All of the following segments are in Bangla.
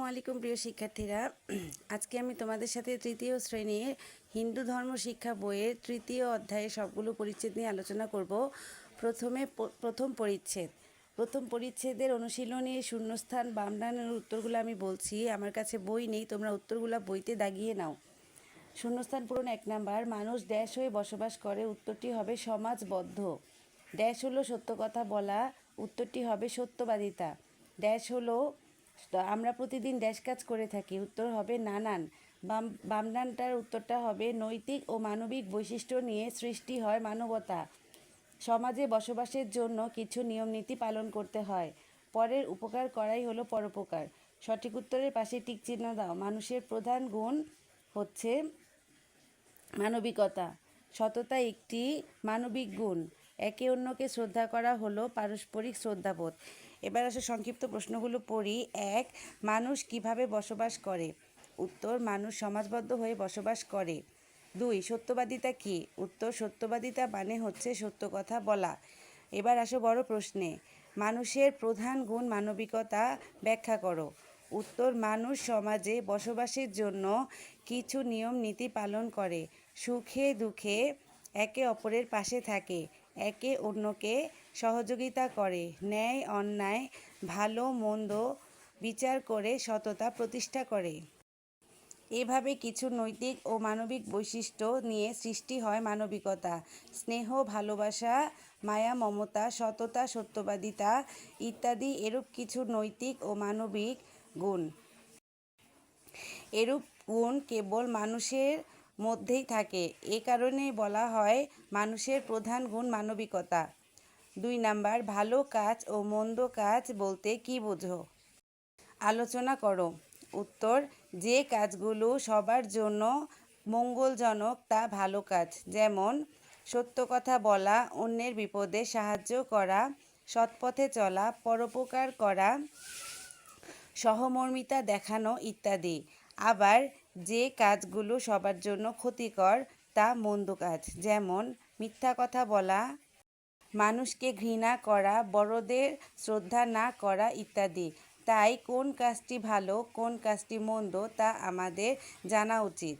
আসসালামু আলাইকুম প্রিয় শিক্ষার্থীরা। আজকে আমি তোমাদের সাথে তৃতীয় শ্রেণীর হিন্দু ধর্ম শিক্ষা বইয়ের তৃতীয় অধ্যায়ে সবগুলো পরিচ্ছেদ নিয়ে আলোচনা করব। প্রথম পরিচ্ছেদের অনুশীলনী শূন্যস্থান বামডানের উত্তরগুলো আমি বলছি। আমার কাছে বই নেই, তোমরা উত্তরগুলো বইতে দাগিয়ে নাও। শূন্যস্থান পূরণ 1 নাম্বার, মানুষ ড্যাশ হয়ে বসবাস করে, উত্তরটি হবে সমাজবদ্ধ। ড্যাশ হলো সত্য কথা বলা, উত্তরটি হবে সত্যবাদিতা। ড্যাশ হলো আমরা প্রতিদিন ড্যাশ কাজ করে থাকি, উত্তর হবে নানান। বামডানটার উত্তরটা হবে নৈতিক ও মানবিক বৈশিষ্ট্য নিয়ে সৃষ্টি হয় মানবতা। সমাজে বসবাসের জন্য কিছু নিয়মনীতি পালন করতে হয়। পরের উপকার করাই হলো পরোপকার। সঠিক উত্তরের পাশে টিক চিহ্ন দাও। মানুষের প্রধান গুণ হচ্ছে মানবিকতা। সততা একটি মানবিক গুণ। একে অন্যকে শ্রদ্ধা করা হলো পারস্পরিক শ্রদ্ধাবোধ। এবার আসলে সংক্ষিপ্ত প্রশ্নগুলো পড়ি। 1. মানুষ কিভাবে বসবাস করে? উত্তর, মানুষ সমাজবদ্ধ হয়ে বসবাস করে। 2. সত্যবাদিতা কী? উত্তর, সত্যবাদিতা মানে হচ্ছে সত্য কথা বলা। এবার আসো বড় প্রশ্নে। মানুষের প্রধান গুণ মানবিকতা ব্যাখ্যা করো। উত্তর, মানুষ সমাজে বসবাসের জন্য কিছু নিয়ম নীতি পালন করে, সুখে দুঃখে একে অপরের পাশে থাকে, একে অন্যকে সহযোগিতা করে, ন্যায় অন্যায় ভালো মন্দ বিচার করে সততা প্রতিষ্ঠা করে। এভাবে কিছু নৈতিক ও মানবিক বৈশিষ্ট্য নিয়ে সৃষ্টি হয় মানবিকতা। স্নেহ, ভালোবাসা, মায়া, মমতা, সততা, সত্যবাদিতা ইত্যাদি এরূপ কিছু নৈতিক ও মানবিক গুণ। এরূপ গুণ কেবল মানুষের মধ্যেই থাকে, এ কারণেই বলা হয় মানুষের প্রধান গুণ মানবিকতা। 2 নাম্বার, ভালো কাজ ও মন্দ কাজ বলতে কী বোঝো? আলোচনা করো। উত্তর, যে কাজগুলো সবার জন্য মঙ্গলজনক তা ভালো কাজ। যেমন সত্য কথা বলা, অন্যের বিপদে সাহায্য করা, সৎপথে চলা, পরোপকার করা, সহমর্মিতা দেখানো ইত্যাদি। আবার যে কাজগুলো সবার জন্য ক্ষতিকর তা মন্দ কাজ। যেমন মিথ্যা কথা বলা, মানুষকে ঘৃণা করা, বড়দের শ্রদ্ধা না করা ইত্যাদি। তাই কোন কাজটি ভালো কোন কাজটি মন্দ তা আমাদের জানা উচিত।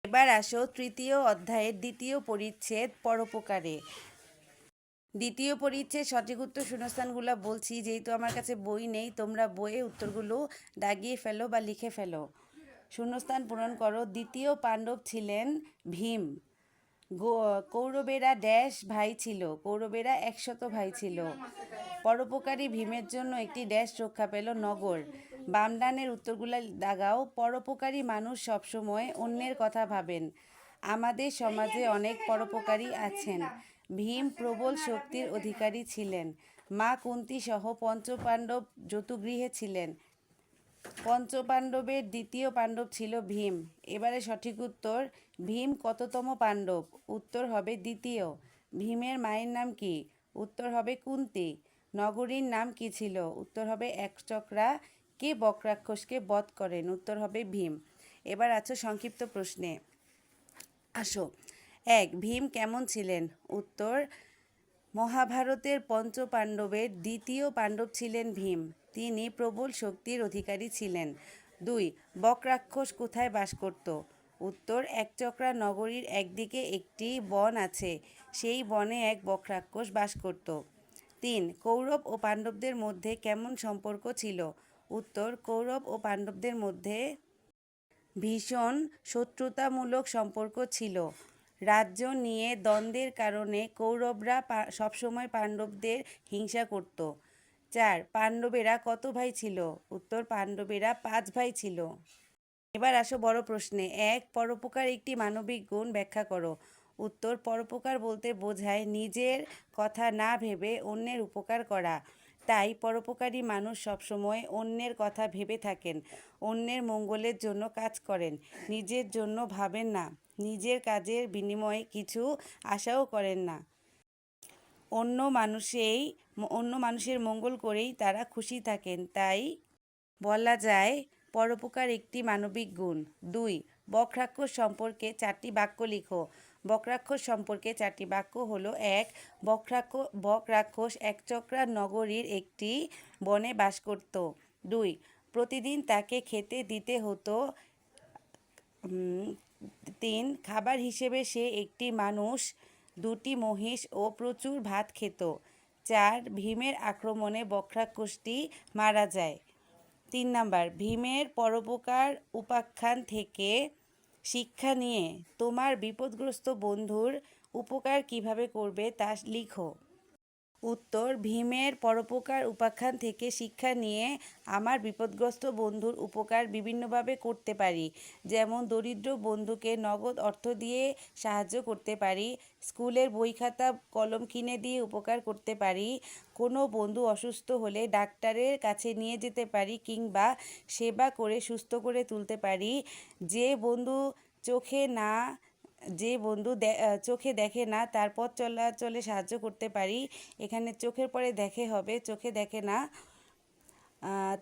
এবার আসো তৃতীয় অধ্যায়ের দ্বিতীয় পরিচ্ছেদ পরোপকারে। দ্বিতীয় পরিচ্ছেদ সঠিক উত্তর শূন্যস্থানগুলো বলছি, যেহেতু আমার কাছে বই নেই তোমরা বইয়ে উত্তরগুলো দাগিয়ে ফেলো বা লিখে ফেলো। শূন্যস্থান পূরণ করো। দ্বিতীয় পাণ্ডব ছিলেন ভীম। কৌরবেরা ড্যাশ ভাই ছিল? কৌরবেরা 100 ভাই ছিল। পরোপকারী ভীমের জন্য একটি ড্যাশ রক্ষা পেল নগর। বামডানের উত্তরগুলো দাগাও। পরোপকারী মানুষ সবসময় অন্যের কথা ভাবেন। আমাদের সমাজে অনেক পরোপকারী আছেন। ভীম প্রবল শক্তির অধিকারী ছিলেন। মা কুন্তী সহ পঞ্চপাণ্ডব যতুগৃহে ছিলেন। পঞ্চপাণ্ডবের দ্বিতীয় পাণ্ডব ছিল ভীম। এবারে সঠিক উত্তর, ভীম কততম পাণ্ডব? উত্তর হবে দ্বিতীয়। ভীমের মায়ের নাম কি? উত্তর হবে কুন্তী। নগরীর নাম কি ছিল? উত্তর হবে একচক্রা। কে বক্রাক্ষসকে বধ করেন? উত্তর হবে ভীম। এবার আছো সংক্ষিপ্ত প্রশ্নে। আসো। 1. ভীম কেমন ছিলেন? উত্তর, মহাভারতের পঞ্চপাণ্ডবের দ্বিতীয় পাণ্ডব ছিলেন ভীম। তিনি প্রবল শক্তির অধিকারী ছিলেন। 2. বক্রাক্ষস কোথায় বাস করত? উত্তর, একচক্রা নগরীর একদিকে একটি বন আছে, সেই বনে এক বক্রাক্ষস বাস করত। 3. কৌরব ও পাণ্ডবদের মধ্যে কেমন সম্পর্ক ছিল? উত্তর, কৌরব ও পাণ্ডবদের মধ্যে ভীষণ শত্রুতামূলক সম্পর্ক ছিল। রাজ্য নিয়ে দ্বন্দ্বের কারণে কৌরবরা সবসময় পাণ্ডবদের হিংসা করত। 4. পাণ্ডবেরা কত ভাই ছিল? উত্তর, পাণ্ডবেরা 5 ভাই ছিল। এবার আসো বড় প্রশ্নে। 1. পরোপকার একটি মানবিক গুণ, ব্যাখ্যা করো। উত্তর, পরোপকার বলতে বোঝায় নিজের কথা না ভেবে অন্যের উপকার করা। তাই পরোপকারী মানুষ সবসময় অন্যের কথা ভেবে থাকেন, অন্যের মঙ্গলের জন্য কাজ করেন, নিজের জন্য ভাবেন না, নিজের কাজের বিনিময়ে কিছু আশাও করেন না। অন্য মানুষের মঙ্গল করেই তারা খুশি থাকেন। তাই বলা যায় পরোপকার একটি মানবিক গুণ। 2. বক্রাক্ষস সম্পর্কে 4টি বাক্য লিখো। বক্রাক্ষস সম্পর্কে 4টি বাক্য হলো: 1. বক্রাক্ষস একচক্রা নগরীর একটি বনে বাস করত। 2. প্রতিদিন তাকে খেতে দিতে হতো। 3. খাবার হিসেবে সে একটি মানুষ, 2টি মহিষ ও প্রচুর ভাত খেত। 4. ভীমের আক্রমণে বক্রাকুষ্ঠী মারা যায়। 3 নাম্বার, ভীমের পরোপকার উপাখ্যান থেকে শিক্ষা নিয়ে তোমার বিপদগ্রস্ত বন্ধুর উপকার কিভাবে করবে তা লিখো। উত্তর, ভীমের পরোপকার উপাখ্যান থেকে শিক্ষা নিয়ে আমার বিপদগ্রস্ত বন্ধুর উপকার বিভিন্নভাবে করতে পারি। যেমন দরিদ্র বন্ধুকে নগদ অর্থ দিয়ে সাহায্য করতে পারি, স্কুলের বই খাতা কলম কিনে দিয়ে উপকার করতে পারি, কোনো বন্ধু অসুস্থ হলে ডাক্তারের কাছে নিয়ে যেতে পারি কিংবা সেবা করে সুস্থ করে তুলতে পারি। যে বন্ধু চোখে দেখে না তার পথ চলাচলে সাহায্য করতে পারি। এখানে চোখের পরে দেখে হবে, চোখে দেখে না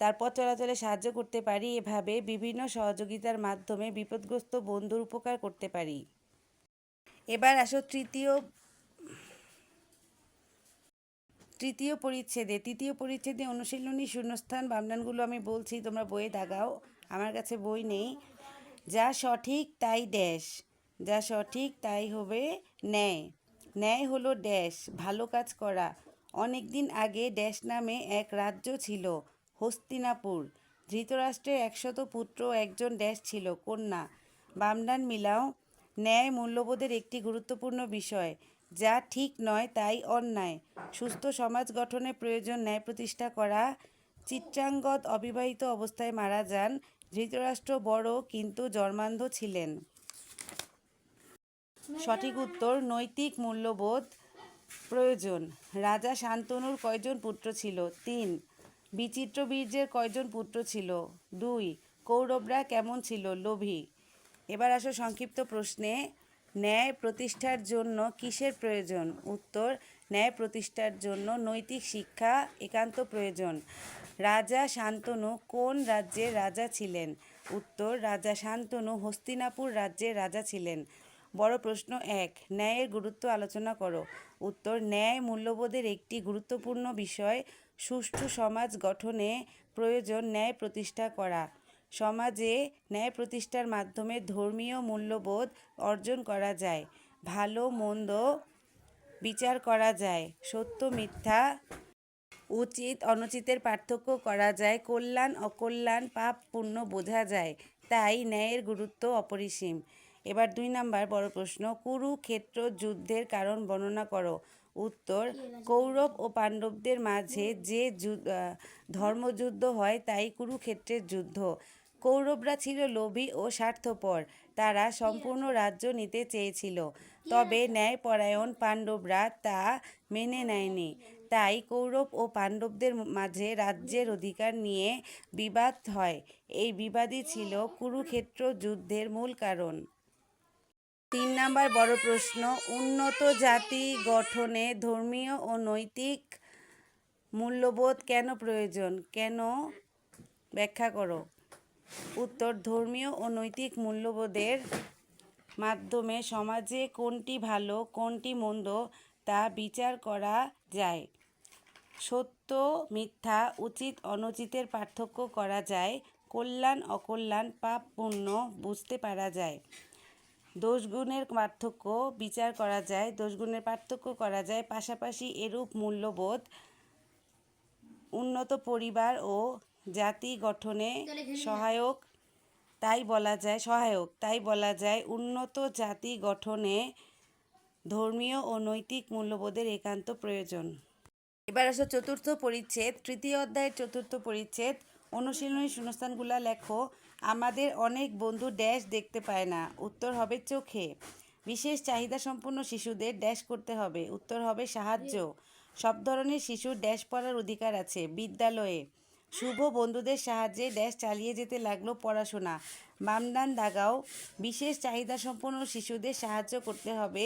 তার পথ চলাচলে সাহায্য করতে পারি। এভাবে বিভিন্ন সহযোগিতার মাধ্যমে বিপদগ্রস্ত বন্ধুর উপকার করতে পারি। এবার আসো তৃতীয় পরিচ্ছেদে অনুশীলনী শূন্যস্থান বামনানগুলো আমি বলছি, তোমরা বইয়ে দাগাও, আমার কাছে বই নেই। যা সঠিক তাই ড্যাশ, যা সঠিক তাই হবে ন্যায়। ন্যায় হলো ড্যাশ, ভালো কাজ করা। অনেক দিন আগে ড্যাশ নামে এক রাজ্য ছিল, হস্তিনাপুর। ধৃতরাষ্ট্রের 100 পুত্র, একজন ড্যাশ ছিল, কন্যা। বামনান মিলাও। ন্যায় মূল্যবোধের একটি গুরুত্বপূর্ণ বিষয়, যা ঠিক নয় তাই অন্যায়। সুস্থ সমাজ গঠনে প্রয়োজন ন্যায় প্রতিষ্ঠা করা। চিত্রাঙ্গদ অবিবাহিত অবস্থায় মারা যান। ধৃতরাষ্ট্র বড় কিন্তু জন্মান্ধ ছিলেন। সঠিক উত্তর, নৈতিক মূল্যবোধ প্রয়োজন। রাজা শান্তনুর কয়জন পুত্র ছিল? 3। বিচিত্র বীর্যের কয়জন পুত্র ছিল? 2। কৌরবরা কেমন ছিল? লোভী। এবার আসো সংক্ষিপ্ত প্রশ্নে। ন্যায় প্রতিষ্ঠার জন্য কিসের প্রয়োজন? উত্তর, ন্যায় প্রতিষ্ঠার জন্য নৈতিক শিক্ষা একান্ত প্রয়োজন। রাজা শান্তনু কোন রাজ্যের রাজা ছিলেন? উত্তর, রাজা শান্তনু হস্তিনাপুর রাজ্যের রাজা ছিলেন। বড় প্রশ্ন 1, ন্যায়ের গুরুত্ব আলোচনা করো। উত্তর, ন্যায় মূল্যবোধের একটি গুরুত্বপূর্ণ বিষয়। সুষ্ঠু সমাজ গঠনে প্রয়োজন ন্যায় প্রতিষ্ঠা করা। সমাজে ন্যায় প্রতিষ্ঠার মাধ্যমে ধর্মীয় মূল্যবোধ অর্জন করা যায়, ভালো মন্দ বিচার করা যায়, সত্য মিথ্যা উচিত অনুচিতের পার্থক্য করা যায়, কল্যাণ অকল্যাণ পাপ পুণ্য বোঝা যায়। তাই ন্যায়ের গুরুত্ব অপরিসীম। এবার 2 নাম্বার বড় প্রশ্ন, কুরুক্ষেত্র যুদ্ধের কারণ বর্ণনা করো। উত্তর, কৌরব ও পাণ্ডবদের মাঝে যে ধর্মযুদ্ধ হয় তাই কুরুক্ষেত্রের যুদ্ধ। কৌরবরা ছিল লোভী ও স্বার্থপর, তারা সম্পূর্ণ রাজ্য নিতে চেয়েছিল, তবে ন্যায়পরায়ণ পাণ্ডবরা তা মেনে নেয়নি। তাই কৌরব ও পাণ্ডবদের মাঝে রাজ্যের অধিকার নিয়ে বিবাদ হয়। এই বিবাদই ছিল কুরুক্ষেত্র যুদ্ধের মূল কারণ। 3 নাম্বার বড় প্রশ্ন, উন্নত জাতি গঠনে ধর্মীয় ও নৈতিক মূল্যবোধ কেন প্রয়োজন? কেন ব্যাখ্যা করো। উত্তর, ধর্মীয় ও নৈতিক মূল্যবোধের মাধ্যমে সমাজে কোনটি ভালো কোনটি মন্দ তা বিচার করা যায়, সত্য মিথ্যা উচিত অনুচিতের পার্থক্য করা যায়, কল্যাণ অকল্যাণ পাপ পুণ্য বুঝতে পারা যায়, দোষগুণের পার্থক্য বিচার করা যায়, দোষগুণের পার্থক্য করা যায়। পাশাপাশি এরূপ মূল্যবোধ উন্নত পরিবার ও জাতি গঠনে সহায়ক, তাই বলা যায় উন্নত জাতি গঠনে ধর্মীয় ও নৈতিক মূল্যবোধের একান্ত প্রয়োজন। এবার আসো চতুর্থ পরিচ্ছেদ, তৃতীয় অধ্যায়ের চতুর্থ পরিচ্ছেদ। অনুশীলনী শূন্যস্থানগুলো লেখো। আমাদের অনেক বন্ধু ড্যাশ দেখতে পায় না। উত্তর হবে চোখে। বিশেষ চাহিদা সম্পন্ন শিশুদের ড্যাশ করতে হবে। উত্তর হবে সাহায্য। সব ধরনের শিশুর ড্যাশ পড়ার অধিকার আছে, বিদ্যালয়ে। শুভ বন্ধুদের সাহায্যে ড্যাশ চালিয়ে যেতে লাগলো পড়াশোনা। বামনান দাগাও। বিশেষ চাহিদা সম্পন্ন শিশুদের সাহায্য করতে হবে।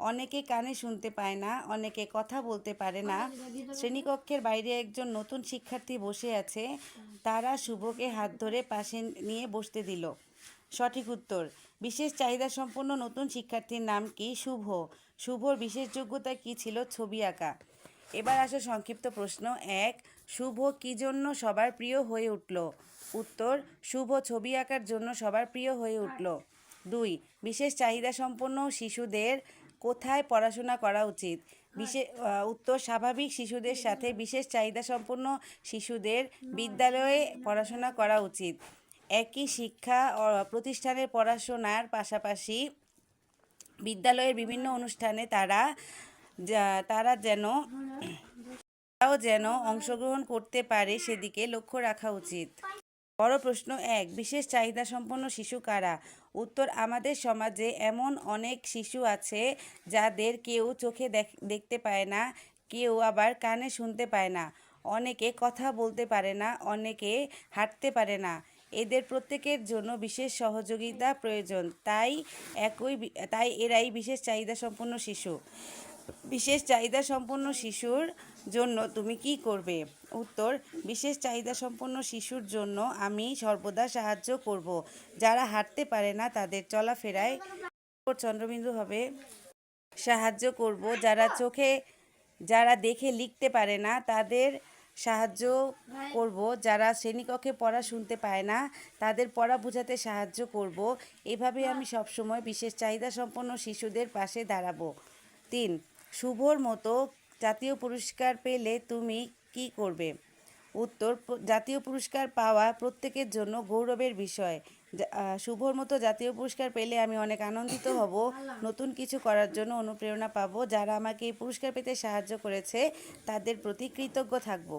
অনেকে কানে শুনতে পায় না, অনেকে কথা বলতে পারে না। শ্রেণীকক্ষের বাইরে একজন নতুন শিক্ষার্থী বসে আছে, তারা শুভকে হাত ধরে পাশে নিয়ে বসতে দিল। সঠিক উত্তর, বিশেষ চাহিদা সম্পন্ন নতুন শিক্ষার্থীর নাম কি? শুভ। শুভর বিশেষ যোগ্যতা কি ছিল? ছবি আঁকা। এবার আসো সংক্ষিপ্ত প্রশ্ন 1। শুভ কী জন্য সবার প্রিয় হয়ে উঠল? উত্তর, শুভ ছবি আঁকার জন্য সবার প্রিয় হয়ে উঠল। 2। বিশেষ চাহিদা সম্পন্ন শিশুদের কোথায় পড়াশোনা করা উচিত? উত্তর, স্বাভাবিক শিশুদের সাথে বিশেষ চাহিদা সম্পন্ন শিশুদের বিদ্যালয়ে পড়াশোনা করা উচিত। একই শিক্ষা প্রতিষ্ঠানের পড়াশোনার পাশাপাশি বিদ্যালয়ের বিভিন্ন অনুষ্ঠানে তারা যেন অংশগ্রহণ করতে পারে সেদিকে লক্ষ্য রাখা উচিত। বড় প্রশ্ন 1। বিশেষ চাহিদা সম্পন্ন শিশু কারা? উত্তর, আমাদের সমাজে এমন অনেক শিশু আছে যাদের কেউ চোখে দেখতে পায় না, কেউ আবার কানে শুনতে পায় না, অনেকে কথা বলতে পারে না, অনেকে হাঁটতে পারে না। এদের প্রত্যেকের জন্য বিশেষ সহযোগিতা প্রয়োজন, তাই এরাই বিশেষ চাহিদা সম্পন্ন শিশু। বিশেষ চাহিদা সম্পন্ন শিশুর জন্য তুমি কি করবে? উত্তর, বিশেষ চাহিদা সম্পন্ন শিশুর জন্য আমি সর্বদা সাহায্য করব। যারা হাঁটতে পারে না তাদের চলাফেরায় চন্দ্রবিন্দু হবে সাহায্য করব। যারা দেখে লিখতে পারে না তাদের সাহায্য করব। যারা শ্রেণীকক্ষে পড়া শুনতে পায় না তাদের পড়া বোঝাতে সাহায্য করব। এভাবে আমি সবসময় বিশেষ চাহিদা সম্পন্ন শিশুদের পাশে দাঁড়াবো। 3। শুভর মতো জাতীয় পুরস্কার পেলে তুমি কি করবে? উত্তর, জাতীয় পুরস্কার পাওয়া প্রত্যেকের জন্য গৌরবের বিষয়। শুভর মতো জাতীয় পুরস্কার পেলে আমি অনেক আনন্দিত হব, নতুন কিছু করার জন্য অনুপ্রেরণা পাবো। যারা আমাকে এই পুরস্কার পেতে সাহায্য করেছে তাদের প্রতি কৃতজ্ঞ থাকব।